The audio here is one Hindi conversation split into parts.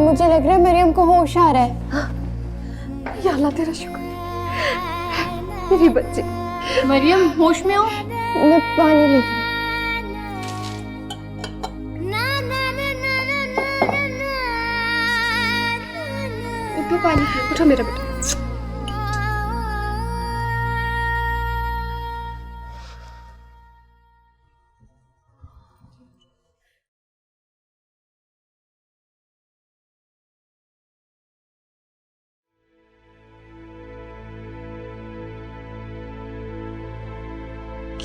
मुझे लग रहा है मरियम को होश आ रहा है। हाँ। या अल्लाह तेरा शुक्र मेरी बच्ची। मरियम होश में हो? मैं पानी लेती हूँ। उठो पानी पियो, उठो मेरा बेटा।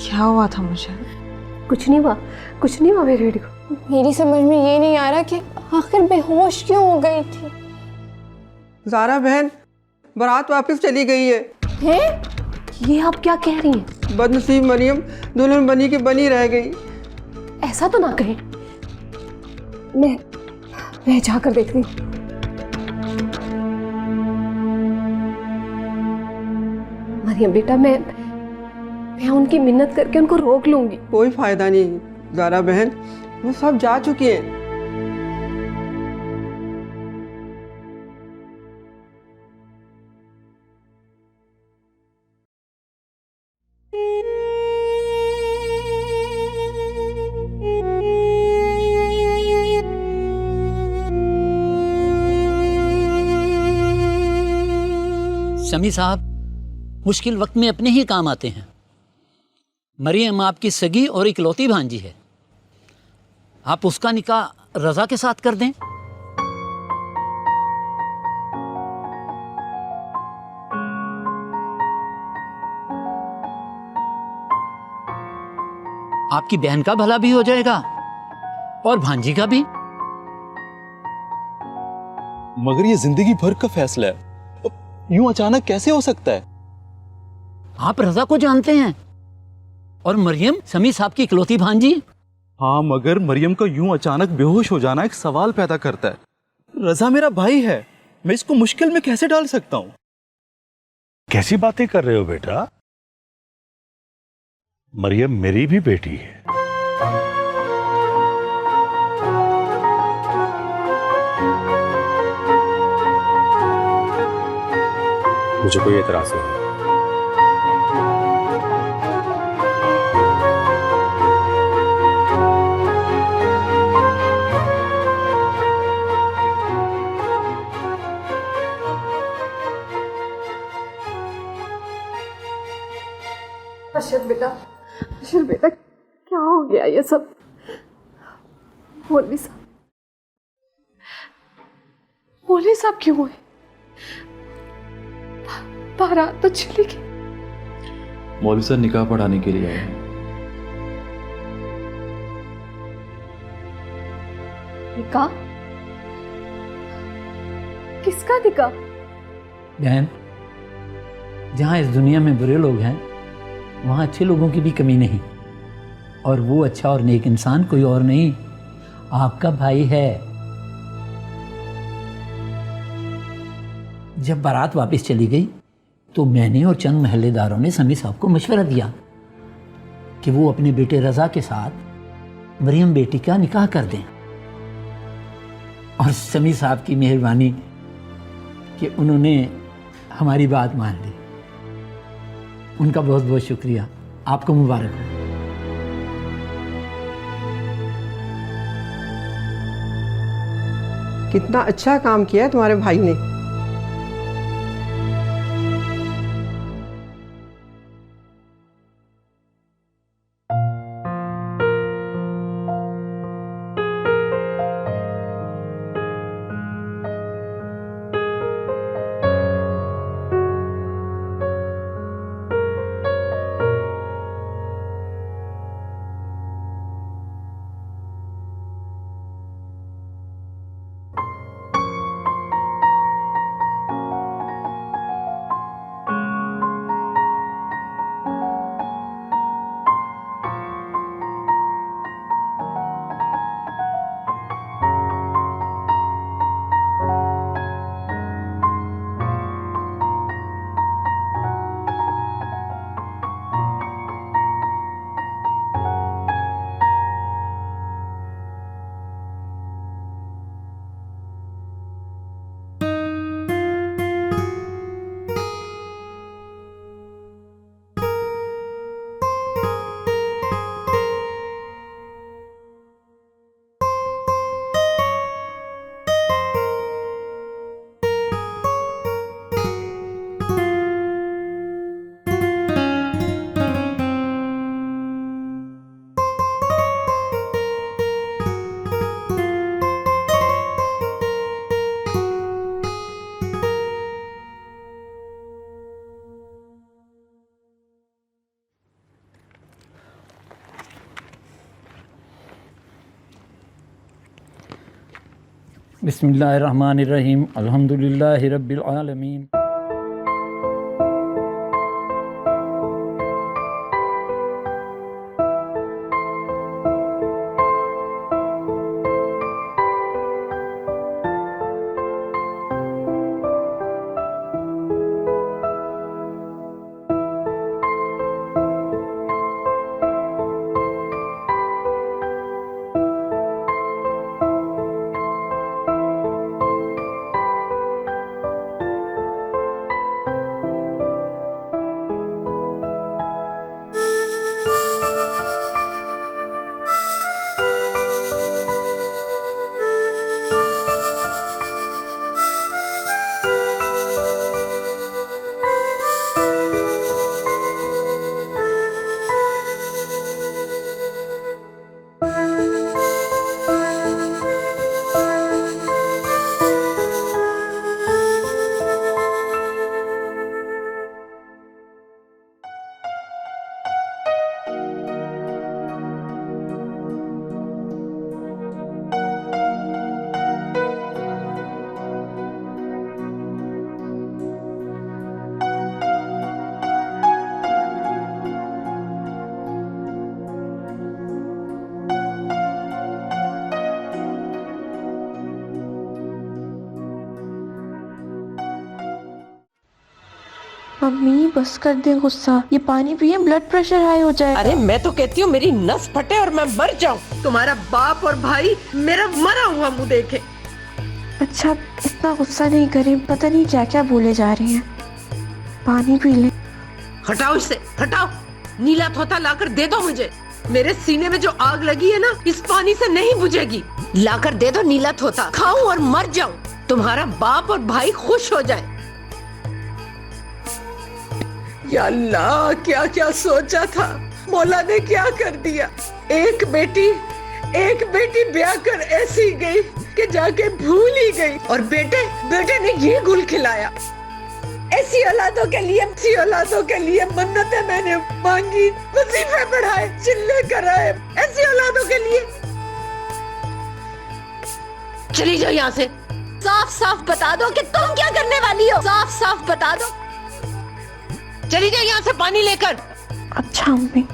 क्या हुआ था मुझे? कुछ नहीं हुआ, कुछ नहीं हुआ मेरे बेटे को। मेरी समझ में ये नहीं आ रहा कि आखिर बेहोश क्यों हो गई थी। ज़ारा बहन बारात वापस चली गई है। हैं? ये आप क्या कह रही हैं? बदनसीब मरियम दुल्हन बनी की बनी रह गई। ऐसा तो ना कहें। मैं जाकर देखती हूँ। मरियम बेटा, मैं उनकी मिन्नत करके उनको रोक लूंगी। कोई फायदा नहीं ज़ारा बहन, वो सब जा चुके हैं। शमी साहब मुश्किल वक्त में अपने ही काम आते हैं। मरियम आपकी सगी और इकलौती भांजी है, आप उसका निकाह रजा के साथ कर दें। आपकी बहन का भला भी हो जाएगा और भांजी का भी। मगर ये जिंदगी भर का फैसला है, यूं अचानक कैसे हो सकता है? आप रजा को जानते हैं और मरियम शमी साहब की इकलौती भांजी। हाँ, मगर मरियम का यूं अचानक बेहोश हो जाना एक सवाल पैदा करता है। रजा मेरा भाई है, मैं इसको मुश्किल में कैसे डाल सकता हूं? कैसी बातें कर रहे हो बेटा? मरियम मेरी भी बेटी है। मुझे कोई एतराज नहीं है। अशर बेटा क्या हो गया ये सब? मौलवी साहब क्यों हुए? बारात तो चली गई। मौलवी साहब निकाह पढ़ाने के लिए आए हैं। निकाह? किसका निकाह? बहन, जहां इस दुनिया में बुरे लोग हैं वहाँ अच्छे लोगों की भी कमी नहीं, और वो अच्छा और नेक इंसान कोई और नहीं, आपका भाई है। जब बारात वापस चली गई तो मैंने और चंद महल्लेदारों ने समी साहब को मशवरा दिया कि वो अपने बेटे रजा के साथ मरियम बेटी का निकाह कर दें, और समी साहब की मेहरबानी कि उन्होंने हमारी बात मान ली। उनका बहुत बहुत शुक्रिया। आपको मुबारक हो। कितना अच्छा काम किया है तुम्हारे भाई ने। बिस्मिल्लाहिर्रहमानिर्रहीम अल्हम्दुलिल्लाहि रब्बिल आलमीन। मम्मी बस कर दे गुस्सा, ये पानी पिए ब्लड प्रेशर हाई हो जाए। अरे मैं तो कहती हूँ मेरी नस फटे और मैं मर जाऊँ, तुम्हारा बाप और भाई मेरा मरा हुआ मुंह देखे। अच्छा इतना गुस्सा नहीं करें, पता नहीं क्या क्या बोले जा रहे हैं। पानी पी ले। हटाओ इसे, हटाओ। नीला थोथा लाकर दे दो मुझे। मेरे सीने में जो आग लगी है ना, इस पानी से नहीं बुझेगी। लाकर दे दो नीला थोथा, खाऊं और मर जाऊं, तुम्हारा बाप और भाई खुश हो जाए। या अल्लाह, क्या क्या सोचा था, मौला ने क्या कर दिया। एक बेटी ब्याह कर ऐसी गई कि जाके भूल ही गई, और बेटे ने ये गुल खिलाया। ऐसी औलादों के लिए मन्नतें मैंने मांगी, वजीफे पढ़ाए, चिल्ले कराए, ऐसी औलादों के लिए। चली जाओ यहाँ से। साफ साफ बता दो कि तुम क्या करने वाली हो, साफ साफ बता दो। चली जाओ यहाँ से पानी लेकर। अच्छा मम्मी।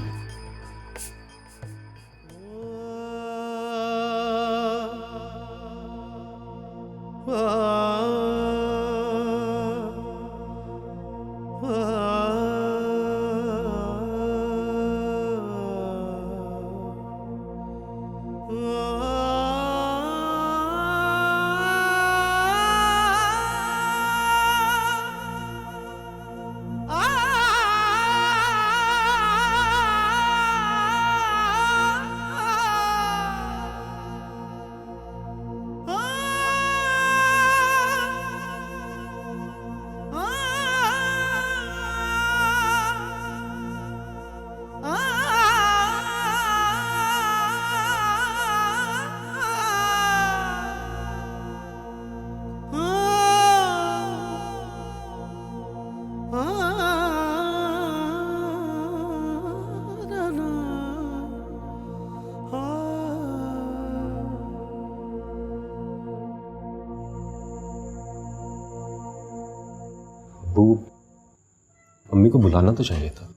मम्मी को बुलाना तो चाहिए था।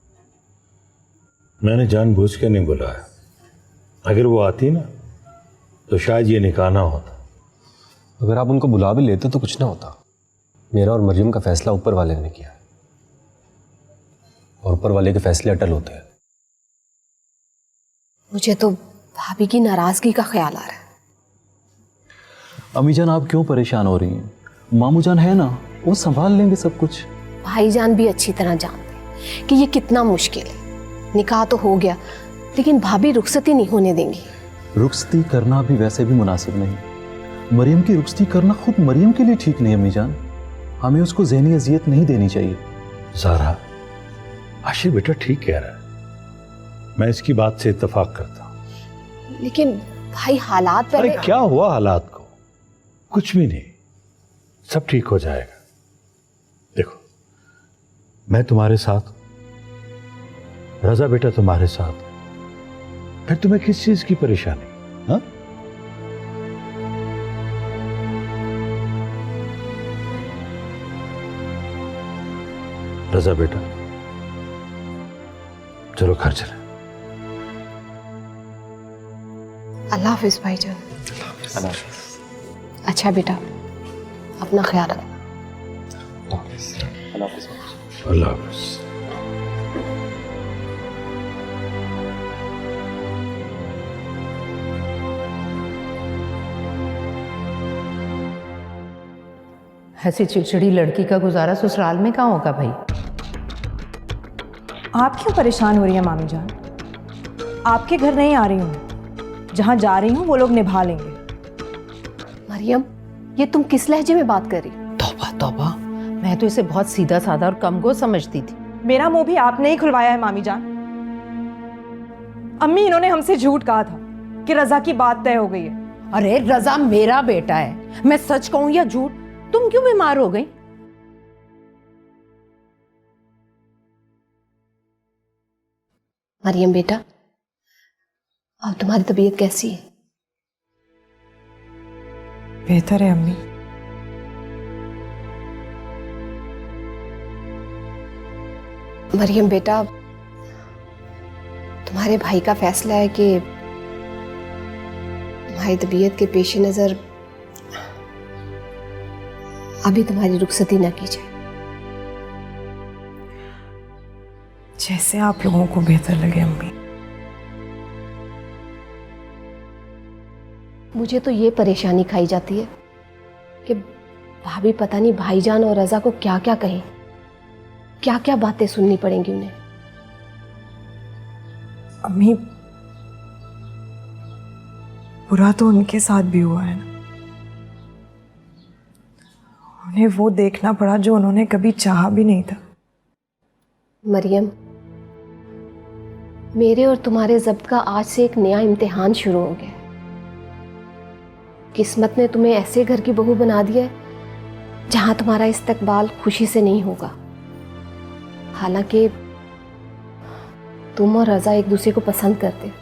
मैंने जानबूझ के नहीं बुलाया। अगर वो आती ना तो शायद ये निकाह ना होता। अगर आप उनको बुला भी लेते तो कुछ ना होता। मेरा और मरियम का फैसला ऊपर वाले ने किया है, और ऊपर वाले के फैसले अटल होते हैं। मुझे तो भाभी की नाराजगी का ख्याल आ रहा है। अम्मी जान, आप क्यों परेशान हो रही हैं? मामू जान है ना, वो संभाल लेंगे सब कुछ। भाईजान भी अच्छी तरह जानते हैं कि ये कितना मुश्किल है। निकाह तो हो गया, लेकिन भाभी रुखसती नहीं होने देंगी। रुखसती करना भी वैसे भी मुनासिब नहीं। मरियम की रुखसती करना खुद मरियम के लिए ठीक नहीं। अम्मी जान, हमें उसको ज़हनी अजियत नहीं देनी चाहिए। सारा, आशिर बेटा ठीक कह रहा है, मैं इसकी बात से इत्तेफाक करता हूँ। लेकिन भाई हालात अरे क्या हुआ हालात को? कुछ भी नहीं, सब ठीक हो जाएगा। देखो, मैं तुम्हारे साथ, रजा बेटा तुम्हारे साथ, फिर तुम्हें किस चीज की परेशानी? हाँ, रजा बेटा, चलो घर चले। अल्लाह हाफिज भाईजान। अच्छा बेटा, अपना ख्याल रखना। अल्लाह हाफिज। ऐसी चिड़चिड़ी लड़की का गुजारा ससुराल में कहाँ होगा भाई? आप क्यों परेशान हो रही हैं मामी जान? आपके घर नहीं आ रही हूँ, जहाँ जा रही हूँ वो लोग निभा लेंगे। मरियम, ये तुम किस लहजे में बात कर रही? तौबा तौबा, मैं तो इसे बहुत सीधा साधा और कमगो समझती थी। मेरा मुंह भी आपने ही खुलवाया है मामी जान। अम्मी, इन्होंने हमसे झूठ कहा था कि रजा की बात तय हो गई है। अरे रजा मेरा बेटा है, मैं सच कहूं या झूठ? तुम क्यों बीमार हो गई? मरियम बेटा, अब तुम्हारी तबीयत कैसी है? बेहतर है अम्मी। मरियम बेटा, तुम्हारे भाई का फैसला है कि तुम्हारी तबीयत के पेश नज़र अभी तुम्हारी रुखसती न की जाए। जैसे आप लोगों को बेहतर लगे अम्मी। मुझे तो ये परेशानी खाई जाती है कि भाभी पता नहीं भाईजान और रजा को क्या क्या कहे, क्या क्या बातें सुननी पड़ेंगी उन्हें। अम्मी, बुरा तो उनके साथ भी हुआ है ना। उन्हें वो देखना पड़ा जो उन्होंने कभी चाहा भी नहीं था। मरियम, मेरे और तुम्हारे ज़ब्त का आज से एक नया इम्तिहान शुरू हो गया। किस्मत ने तुम्हें ऐसे घर की बहू बना दिया है जहां तुम्हारा इस्तकबाल खुशी से नहीं होगा। हालांकि तुम और रजा एक दूसरे को पसंद करते हो,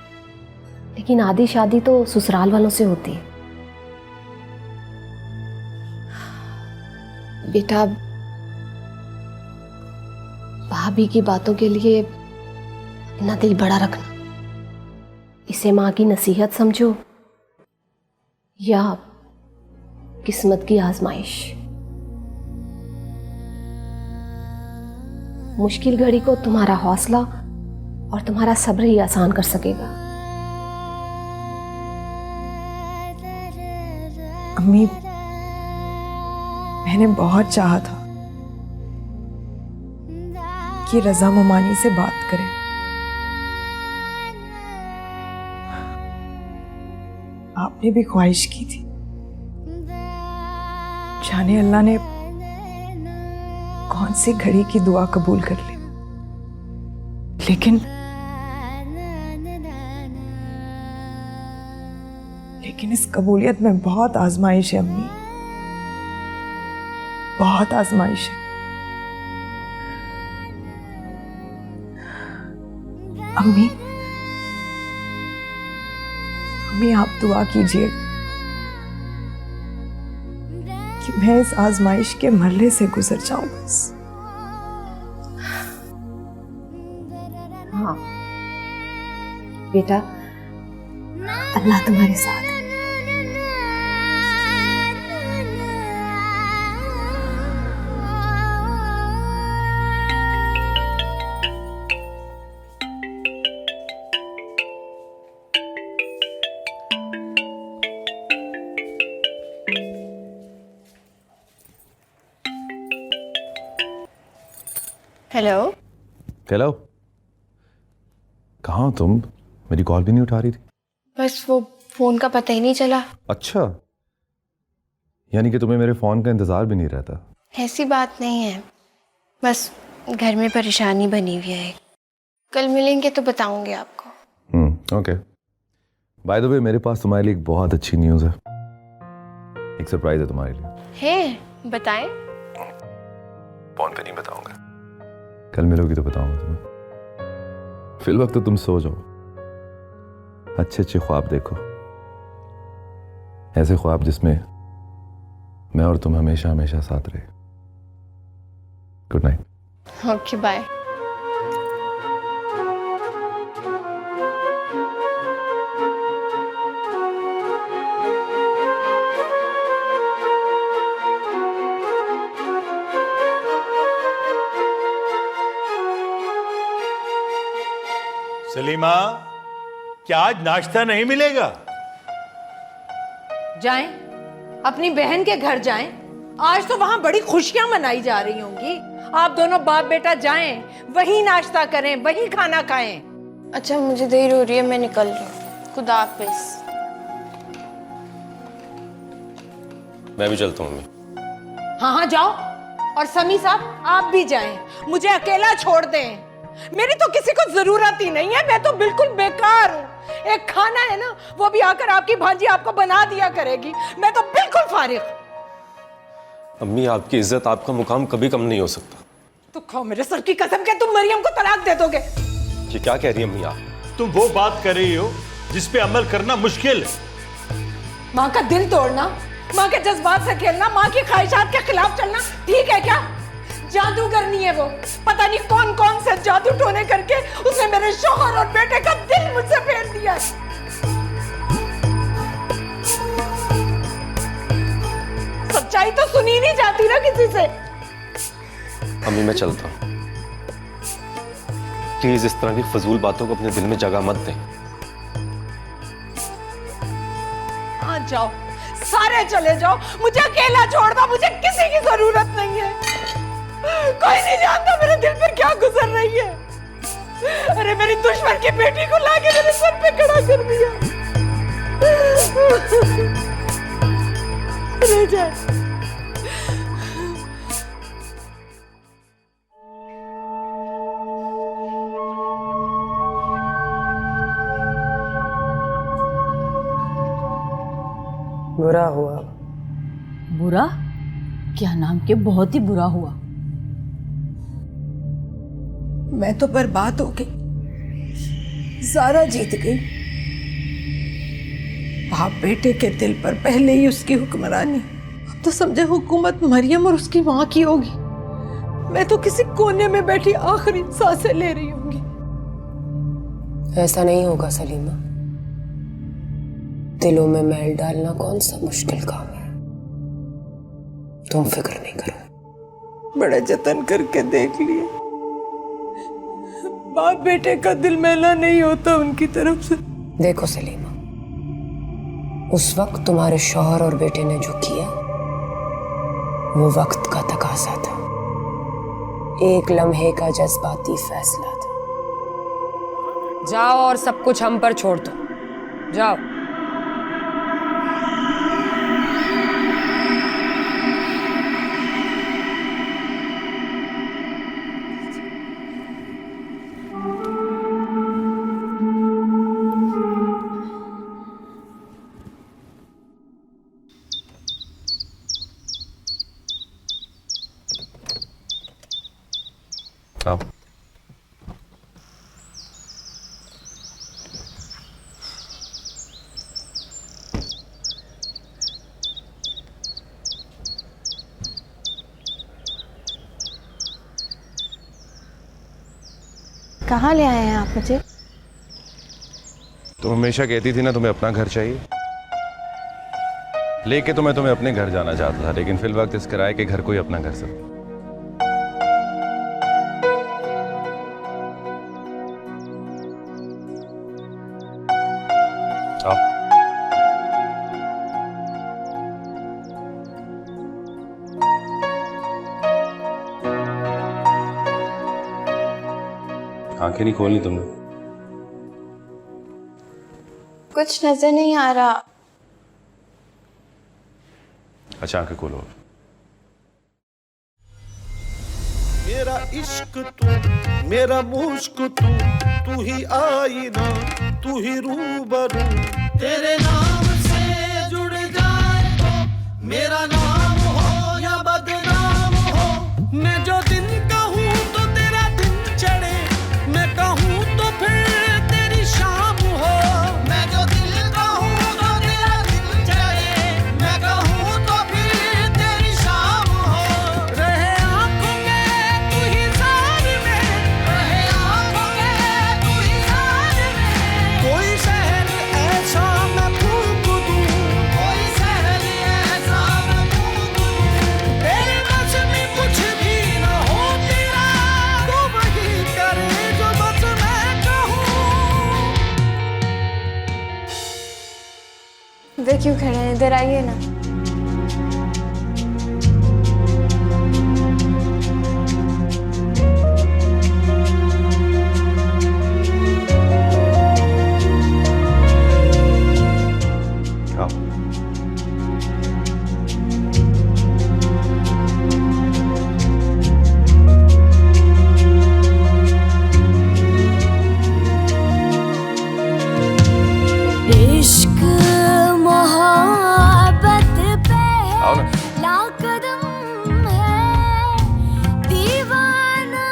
लेकिन आधी शादी तो ससुराल वालों से होती है। बेटा, भाभी की बातों के लिए अपना दिल बड़ा रखना। इसे माँ की नसीहत समझो या किस्मत की आजमाइश। मुश्किल घड़ी को तुम्हारा हौसला और तुम्हारा सब्र ही आसान कर सकेगा। अम्मी, मैंने बहुत चाहा था कि रजा मुमानी से बात करें। आपने भी ख्वाहिश की थी। जाने अल्लाह ने कौन सी घड़ी की दुआ कबूल कर ली। लेकिन इस कबूलियत में बहुत आजमाइश है अम्मी, बहुत आजमाइश है। अम्मी, आप दुआ कीजिए कि मैं इस आजमाइश के मरले से गुजर जाऊं बस। हाँ बेटा, अल्लाह तुम्हारे साथ है। हेलो। हेलो, कहाँ हो तुम? मेरी कॉल भी नहीं उठा रही थी। बस वो फोन का पता ही नहीं चला। अच्छा, यानी कि तुम्हें मेरे फोन का इंतजार भी नहीं रहता? ऐसी बात नहीं है, बस घर में परेशानी बनी हुई है। कल मिलेंगे तो बताऊंगी आपको। ओके। बाय द वे, मेरे पास तुम्हारे लिए एक बहुत अच्छी न्यूज़ है। एक सरप्राइज है तुम्हारे लिए। है, बताएं। फोन पे नहीं बताऊंगा, कल मिलोगी तो बताऊंगा तुम्हें। फिल वक्त तो तुम सो जाओ, अच्छे अच्छे ख्वाब देखो, ऐसे ख्वाब जिसमें मैं और तुम हमेशा हमेशा साथ रहे। Good night. Okay bye. Salima, क्या आज नाश्ता नहीं मिलेगा? जाएं, अपनी बहन के घर जाएं। आज तो वहां बड़ी खुशियां मनाई जा रही होंगी। आप दोनों बाप बेटा जाएं, वहीं नाश्ता करें, वहीं खाना खाएं। अच्छा मुझे देर हो रही है, मैं निकल रही हूँ। खुदा हाफिज। मैं भी चलता हूँ मम्मी। हाँ हाँ जाओ। और समी साहब आप भी जाएं, मुझे अकेला छोड़ दें। मेरी तो किसी को जरूरत ही नहीं है, मैं तो बिल्कुल बेकार हूँ। एक खाना है ना, वो भी आकर आपकी भांजी आपको बना दिया करेगी। मैं तो बिल्कुल फारिग। अम्मी, आपकी इज्जत, आपका मुकाम कभी कम नहीं हो सकता। तो खाओ मेरे सर की कसम के तुम मरियम को तलाक दे दोगे। ये क्या कह रही है अम्मी आप? तुम वो बात कर रही हो जिस पे अमल करना मुश्किल है। माँ का दिल तोड़ना, माँ के जज्बात से खेलना, माँ की ख्वाहिशात के खिलाफ चलना ठीक है क्या? जादूगरनी है वो। पता नहीं कौन कौन से जादू टोने करके उसने मेरे शौहर और बेटे का दिल मुझसे फेर दिया। सच्चाई तो सुनी नहीं जाती ना किसी से। अम्मी मैं चलता हूँ। प्लीज इस तरह की फजूल बातों को अपने दिल में जगह मत दें। हाँ जाओ, सारे चले जाओ, मुझे अकेला छोड़ दो। मुझे किसी की जरूरत नहीं है। कोई नहीं जानता मेरे दिल पर क्या गुजर रही है। अरे मेरी दुश्मन की बेटी को लाके मेरे सर पे खड़ा कर दिया। रह जाए। बुरा हुआ। बुरा? क्या नाम के बहुत ही बुरा हुआ। मैं तो बर्बाद हो गई। ज़ारा जीत गई। बाप बेटे के दिल पर पहले ही उसकी हुक्मरानी। अब तो समझे हुकूमत मरियम और उसकी माँ की होगी। मैं तो किसी कोने में बैठी आखिरी सांसें ले रही होंगी। ऐसा नहीं होगा सलीमा। दिलों में मैल डालना कौन सा मुश्किल काम है। तुम फिक्र नहीं करो। बड़े जतन करके देख लिए, बाप बेटे का दिल मैला नहीं होता उनकी तरफ से। देखो सलीमा, उस वक्त तुम्हारे शौहर और बेटे ने जो किया वो वक्त का तकाजा था, एक लम्हे का जज्बाती फैसला था। जाओ और सब कुछ हम पर छोड़ दो। जाओ। आओ। कहाँ ले आए हैं आप मुझे? तुम हमेशा कहती थी ना तुम्हें अपना घर चाहिए। लेके तो मैं तुम्हें अपने घर जाना चाहता था, लेकिन फिल वक्त इस किराए के घर को ही अपना घर समझा। आंखें नहीं खोलनी तुमने? कुछ नजर नहीं आ रहा। अच्छा आंखें खोलो। मेरा इश्क तू, मेरा मुश्क तू, तू ही आईना, तू ही रूबरू। तेरे नाम से जुड़ जाए तो मेरा नाम हो या बदनाम हो। मैं जो दिन कहूँ तो तेरा दिन चढ़े, मैं कहूँ तो फिर तेरी शाम हो। मैं जो दिल कहूँ तो तेरा दिन चढ़े, मैं कहूँ तो फिर तेरी शाम हो। रहे आँखों में तू ही ज़ाहिर, क्यों खड़े हैं? इधर आइए ना। इश्क मोहब्बत पहला कदम है, दीवाना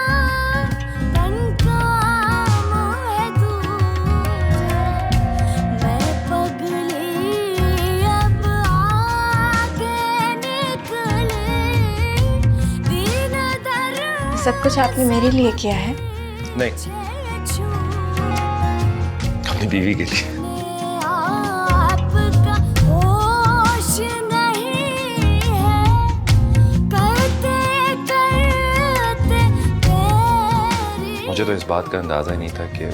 बनका है तू, मैं पगली अब आगे निकले दीन दर। सब कुछ आपने मेरे लिए किया है? नहीं, अपनी बीवी के लिए। मुझे तो इस बात का अंदाजा ही नहीं था कि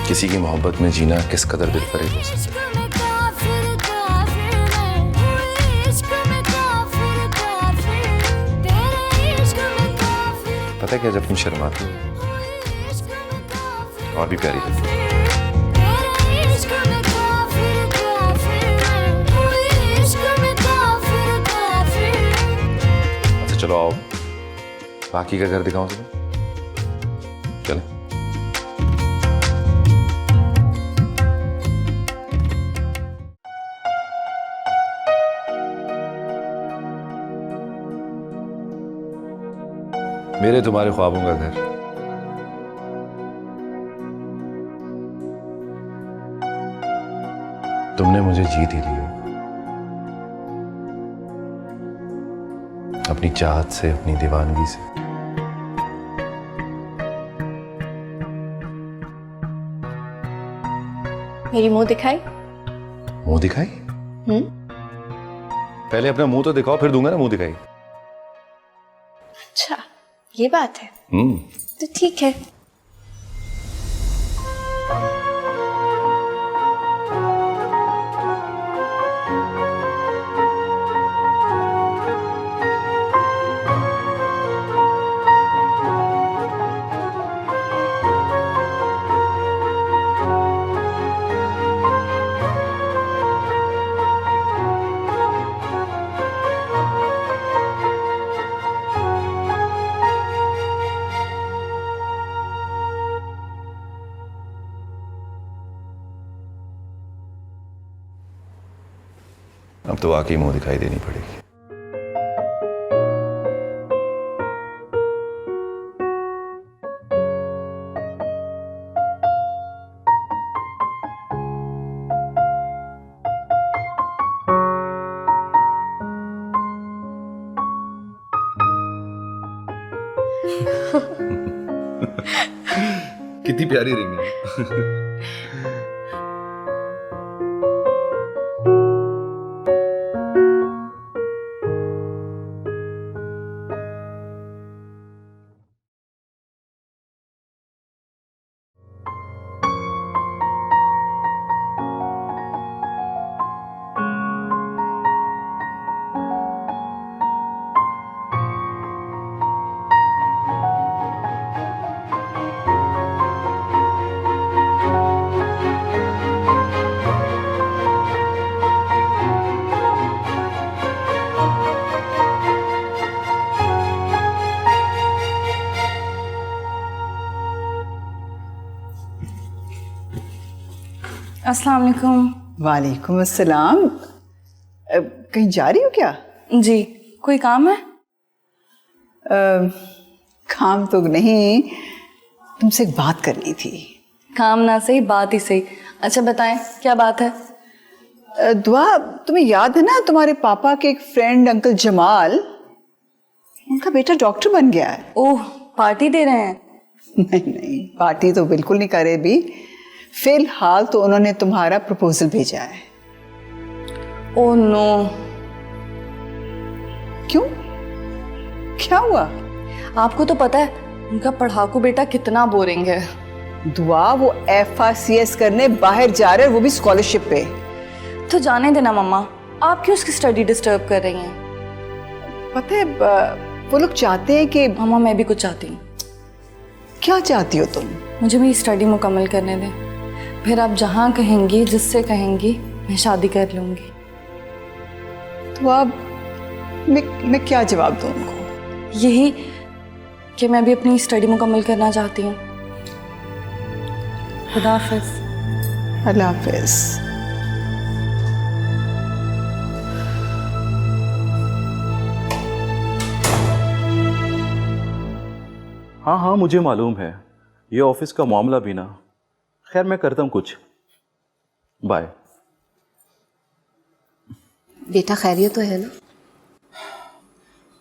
किसी की मोहब्बत में जीना किस कदर दिलफरेब हो सकता है। पता है क्या, जब तुम शर्माती हो और भी प्यारी लगती है। चलो आओ, बाकी का घर दिखाऊं तुम्हें। चलो। मेरे तुम्हारे ख्वाबों का घर, तुमने मुझे जीत ही लिया अपनी चाहत से, अपनी दीवानगी से। मेरी मुंह दिखाई? मुंह दिखाई? पहले अपना मुंह तो दिखाओ, फिर दूंगा ना मुंह दिखाई। अच्छा, ये बात है। तो ठीक है। अब तो वाकई मुंह दिखाई देनी पड़ेगी। कितनी प्यारी रिंग है। अस्सलाम वालेकुम। वालेकुम अस्सलाम। कहीं जा रही हो क्या? जी, कोई काम है? काम तो नहीं, तुमसे एक बात करनी थी। काम ना सही, बात ही सही। अच्छा बताएं, क्या बात है? दुआ, तुम्हें याद है ना तुम्हारे पापा के एक फ्रेंड अंकल जमाल, उनका बेटा डॉक्टर बन गया है। ओह, पार्टी दे रहे हैं? नहीं नहीं, पार्टी तो बिल्कुल नहीं करे भी। फिलहाल तो उन्होंने तुम्हारा प्रपोजल भेजा है। Oh no. क्यों, क्या हुआ? आपको तो पता है उनका पढ़ाकू बेटा कितना बोरिंग है। दुआ वो FRCS करने बाहर जा रहे हैं, वो भी स्कॉलरशिप पे। तो जाने देना मम्मा, आप क्यों उसकी स्टडी डिस्टर्ब कर रही हैं? पता है वो लोग चाहते हैं कि मम्मा मैं भी कुछ चाहती हूँ। क्या चाहती हो तुम? मुझे मेरी स्टडी मुकम्मल करने दें, फिर आप जहाँ कहेंगी, जिससे कहेंगी, मैं शादी कर लूँगी। तो अब मैं क्या जवाब दूँ उनको? यही कि मैं भी अपनी स्टडी मुकम्मल करना चाहती हूँ। खुदा हाफिज़। अल्लाह हाफिज़। हाँ हाँ मुझे मालूम है, ये ऑफिस का मामला भी ना। खैर मैं करता हूँ कुछ। बाय। बेटा खैरियत तो है ना?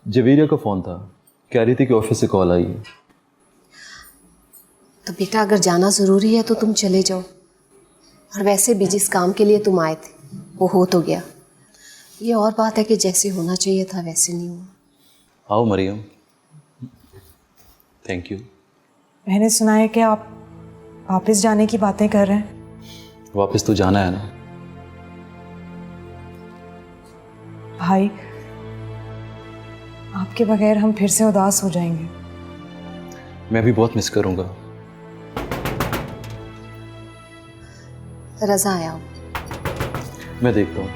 जवीरिया का फ़ोन था, कह रही थी कि ऑफिस से कॉल आई है। तो बेटा अगर जाना ज़रूरी है तो तुम चले जाओ, और वैसे भी जिस काम के लिए तुम आए थे वो हो तो गया। ये और बात है कि जैसे होना चाहिए था वैसे नहीं हुआ। आओ मरियम। Thank you. मैंने सुना है कि आप वापस जाने की बातें कर रहे हैं। वापस तो जाना है ना भाई, आपके बगैर हम फिर से उदास हो जाएंगे। मैं भी बहुत मिस करूंगा। रजा आया हो? मैं देखता हूँ।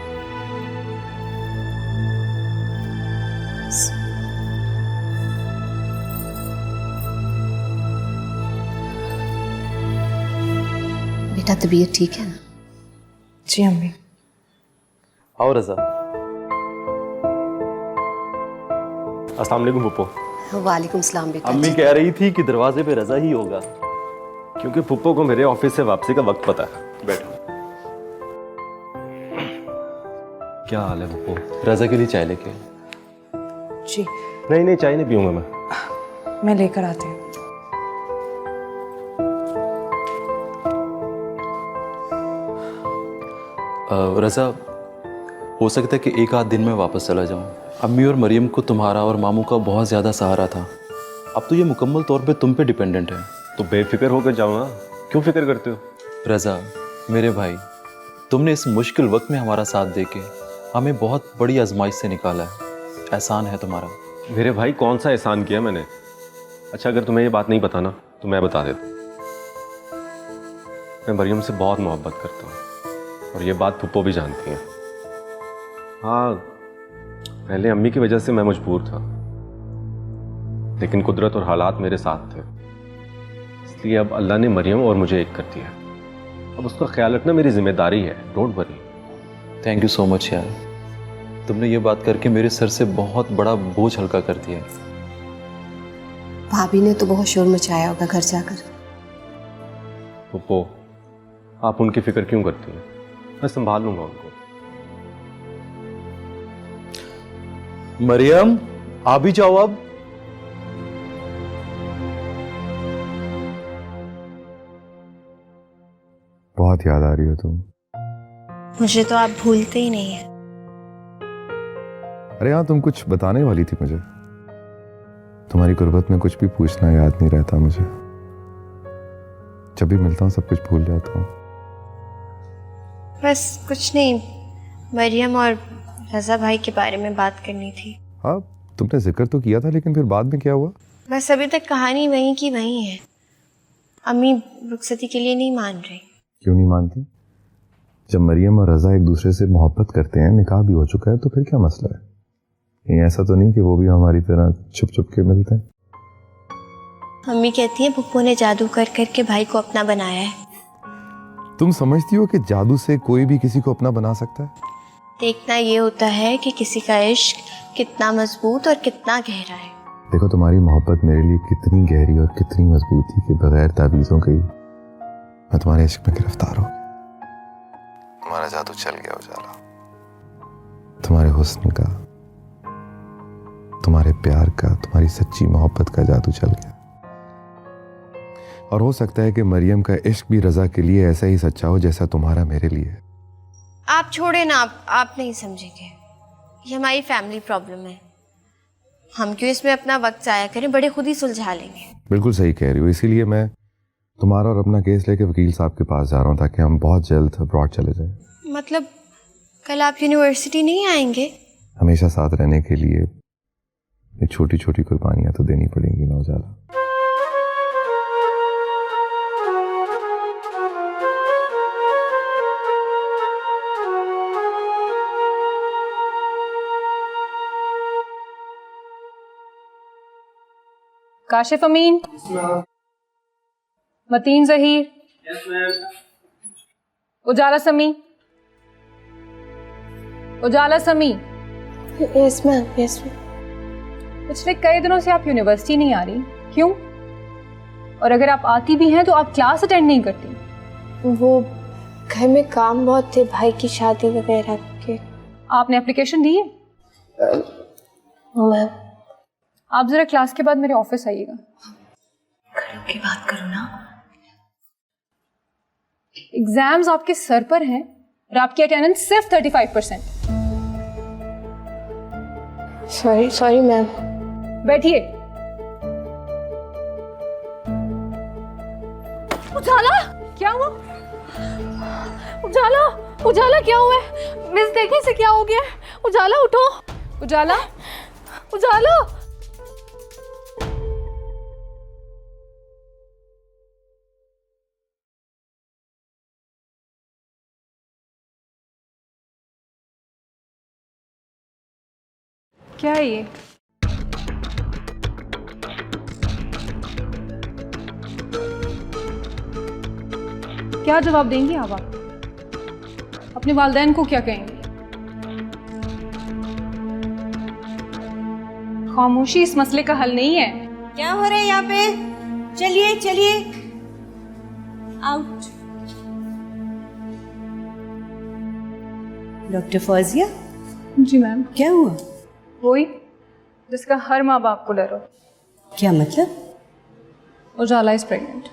बेटा तबीयत ठीक है ना? जी अम्मी। आओ रजा। अस्सलाम वालेकुम पुप्पो। वालेकुम सलाम बेटा। अम्मी कह रही थी कि दरवाजे पे रजा ही होगा, क्योंकि पुप्पो को मेरे ऑफिस से वापसी का वक्त पता है। बैठो। क्या हाल है पुप्पो? रजा के लिए चाय लेके? जी नहीं चाय नहीं पीऊंगा मैं लेकर आती हूँ। रजा, हो सकता है कि एक आध दिन में वापस चला जाऊं। अम्मी और मरियम को तुम्हारा और मामू का बहुत ज़्यादा सहारा था, अब तो ये मुकम्मल तौर पे तुम पे डिपेंडेंट है। तो बेफिक्र होकर जाओ ना, क्यों फिक्र करते हो? रजा मेरे भाई, तुमने इस मुश्किल वक्त में हमारा साथ देके हमें बहुत बड़ी आजमाइश से निकाला है। एहसान है तुम्हारा। मेरे भाई कौन सा एहसान किया मैंने? अच्छा अगर तुम्हें ये बात नहीं पता ना तो मैं बता देता हूँ। मैं मरियम से बहुत मोहब्बत करता हूँ, और ये बात पुप्पो भी जानती है। हाँ, पहले अम्मी की वजह से मैं मजबूर था, लेकिन कुदरत और हालात मेरे साथ थे, इसलिए अब अल्लाह ने मरियम और मुझे एक कर दिया। अब उसका ख्याल रखना मेरी जिम्मेदारी है। Don't worry. Thank you so much यार, तुमने ये बात करके मेरे सर से बहुत बड़ा बोझ हल्का कर दिया। भाभी ने तो बहुत शोर मचाया होगा घर जाकर। पुप्पो, आप उनकी फिक्र क्यों करती हैं? मैं संभाल लूंगा उनको। मरियम आ भी जाओ अब। बहुत याद आ रही हो तुम। मुझे तो आप भूलते ही नहीं है। अरे हाँ, तुम कुछ बताने वाली थी मुझे। तुम्हारी गुर्बत में कुछ भी पूछना याद नहीं रहता मुझे। जब भी मिलता हूँ सब कुछ भूल जाता हूँ। बस कुछ नहीं, मरियम और रजा भाई के बारे में बात करनी थी। हाँ, तुमने जिक्र तो किया था, लेकिन फिर बाद में क्या हुआ? बस अभी तक कहानी वहीं की वहीं है। अम्मी रुखसती के लिए नहीं मान रही। क्यों नहीं मानती? जब मरियम और रजा एक दूसरे से मोहब्बत करते हैं, निकाह भी हो चुका है, तो फिर क्या मसला है? ये ऐसा तो नहीं कि वो भी हमारी तरह छुप छुप के मिलते हैं। अम्मी कहती है पुप्पो ने जादू कर करके भाई को अपना बनाया है। तुम समझती हो कि जादू से कोई भी किसी को अपना बना सकता है? देखना ये होता है कि किसी का इश्क कितना मजबूत और कितना गहरा है। देखो, तुम्हारी मोहब्बत मेरे लिए कितनी गहरी और कितनी मजबूत थी कि बगैर तावीज़ों के मैं तुम्हारे इश्क में गिरफ्तार हो गया। तुम्हारा जादू चल गया उजाला। तुम्हारे हुस्न का, तुम्हारे प्यार का, तुम्हारी सच्ची मोहब्बत का जादू चल गया। और हो सकता है कि मरियम का इश्क भी रजा के लिए ऐसा ही सच्चा हो जैसा तुम्हारा मेरे लिए है। आप छोड़े ना, आप नहीं समझेंगे। ये हमारी फैमिली प्रॉब्लम है। हम क्यों इसमें अपना वक्त जाया करें, बड़े खुद ही सुलझा लेंगे। बिल्कुल सही कह रही हो, इसीलिए मैं तुम्हारा और अपना केस लेके वकील साहब के पास जा रहा हूँ ताकि हम बहुत जल्द अब्रॉड चले जाएं। मतलब कल आप यूनिवर्सिटी नहीं आएंगे? हमेशा साथ रहने के लिए ये छोटी छोटी कुर्बानियां तो देनी पड़ेंगी ना उजाला। काशिफ अमीन, मतीन जहीर, उजाला समी, उजाला समी। Yes ma'am, yes ma'am. पिछले कई दिनों से आप यूनिवर्सिटी नहीं आ रही, क्यों? और अगर आप आती भी हैं तो आप क्लास अटेंड नहीं करती। वो घर में काम बहुत थे, भाई की शादी वगैरह के। आपने एप्लीकेशन दी है? मैम आप जरा क्लास के बाद मेरे ऑफिस आइएगा। खड़े होके बात करो ना। एग्जाम्स आपके सर पर हैं और आपकी अटेंडेंस सिर्फ 35%। Sorry ma'am. बैठिए। उजाला, क्या हुआ? उजाला, उजाला क्या हुआ है? मिस देखने से क्या हो गया? उजाला उठो। उजाला, उजाला। क्या है ये? क्या जवाब देंगी आप अपने वालिदैन को क्या कहेंगे? खामोशी इस मसले का हल नहीं है। क्या हो रहा है यहाँ पे? चलिए चलिए, आउट। डॉक्टर फौजिया। जी मैम। क्या हुआ? वही जिसका हर माँ बाप को डर हो। क्या मतलब? उजाला इज प्रेग्नेंट।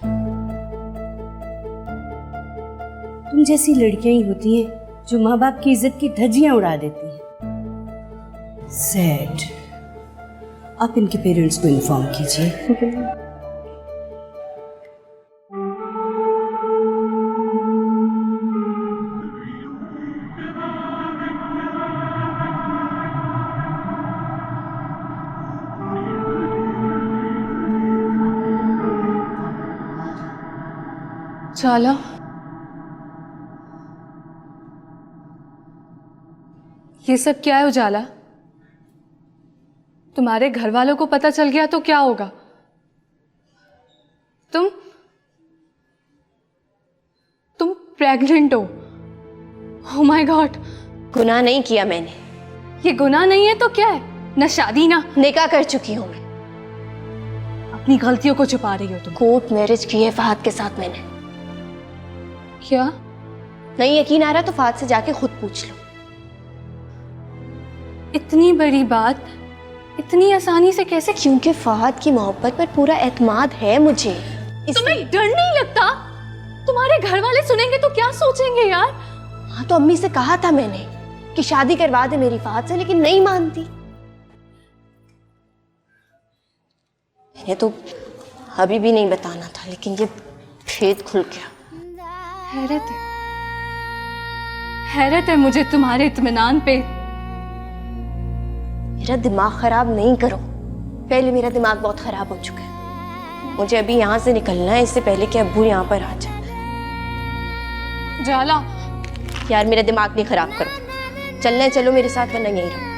तुम जैसी लड़कियां ही होती हैं जो माँ बाप की इज्जत की धज्जियां उड़ा देती हैं। सैड। आप इनके पेरेंट्स को इन्फॉर्म कीजिए। उजाला, ये सब क्या है उजाला? तुम्हारे घर वालों को पता चल गया तो क्या होगा? तुम प्रेग्नेंट हो? Oh my God. गुनाह नहीं किया मैंने। ये गुनाह नहीं है तो क्या है? न शादी ना निकाह कर चुकी हूँ मैं। अपनी गलतियों को छुपा रही हो तुम। कोर्ट मैरिज की है फहद के साथ मैंने। क्या? नहीं यकीन आ रहा तो फहद से जाके खुद पूछ लो। इतनी बड़ी बात इतनी आसानी से कैसे? क्योंकि फहद की मोहब्बत पर पूरा एतमाद है मुझे। तुम्हें डर नहीं लगता? तुम्हारे घर वाले सुनेंगे तो क्या सोचेंगे यार? हाँ तो अम्मी से कहा था मैंने कि शादी करवा दे मेरी फहद से, लेकिन नहीं मानती। मैंने तो अभी भी नहीं बताना था, लेकिन ये भेद खुल गया। हैरत है मुझे तुम्हारे इत्मीनान पे। मेरा दिमाग खराब नहीं करो। पहले मेरा दिमाग बहुत खराब हो चुका है। मुझे अभी यहाँ से निकलना है, इससे पहले कि अब्बू यहाँ पर आ जाए। जाला यार मेरा दिमाग नहीं खराब करो। चलना है चलो मेरे साथ, वरना यहीं रहो।